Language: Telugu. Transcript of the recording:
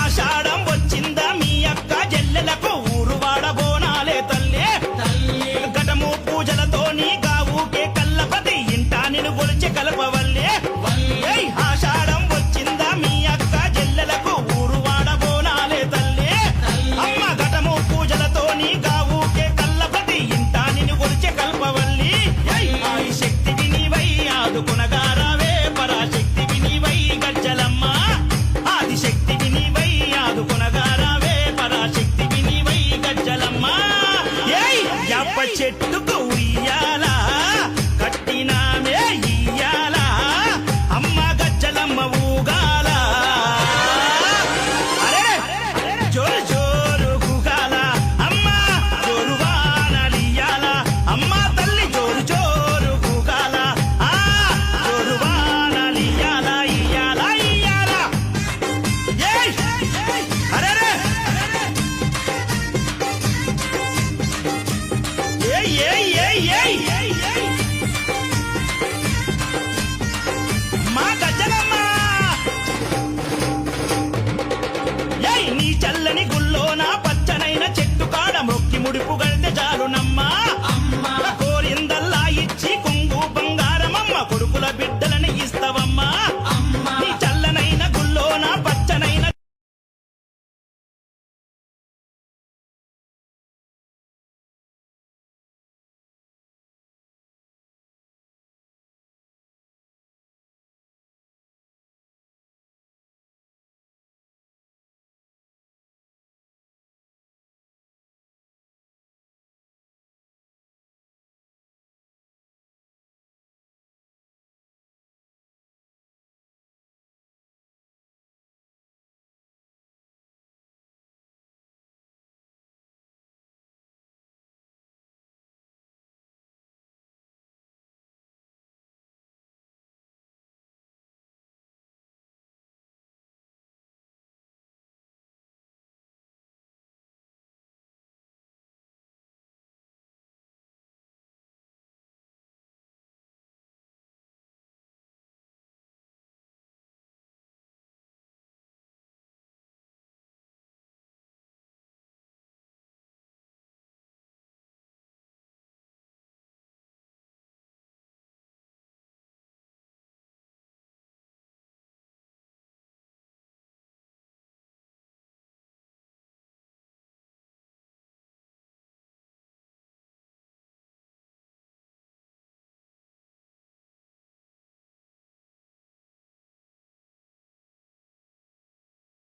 ఆషాఢం వచ్చిందా మీ అక్క జల్లెలకు ఊరు వాడబోనాలే తల్లి ఘటము పూజలతోని గావుకే కల్లపతి ఇంటా నిన్ను గొలిచి కలపవల్లే ఆషాఢం వచ్చిందా మీ అక్క జల్లెలకు ఊరు వాడబోనాలే తల్లి అమ్మ ఘటము పూజలతోని గావుకే కల్లపతి ఇంటా నిన్ను గొలిచి కల్పవల్లి ఆది శక్తివి నీవై ఆదుకునగారావే పరాశక్తివి నీవై గజ్జలమ్మ ఆదిశక్తివి నీవై ఆదుకునగారావే పరాశక్తివి నీవై గజ్జలమ్మ యాప చెట్టుకు ఉయ్యాల కట్టినామే ఇయ్యాల అమ్మ గజ్జలమ్మ ఊగాల అరే జోరు జోరు గుగాల అమ్మ జోరు వానలియాల అమ్మ తల్లి జోరు జోరు గుగాల జోరు వానలియాల ఇయ్యాల ఇయ్యాల అరే మా గజ్జలమ్మ నీ చల్లని గుల్లో నా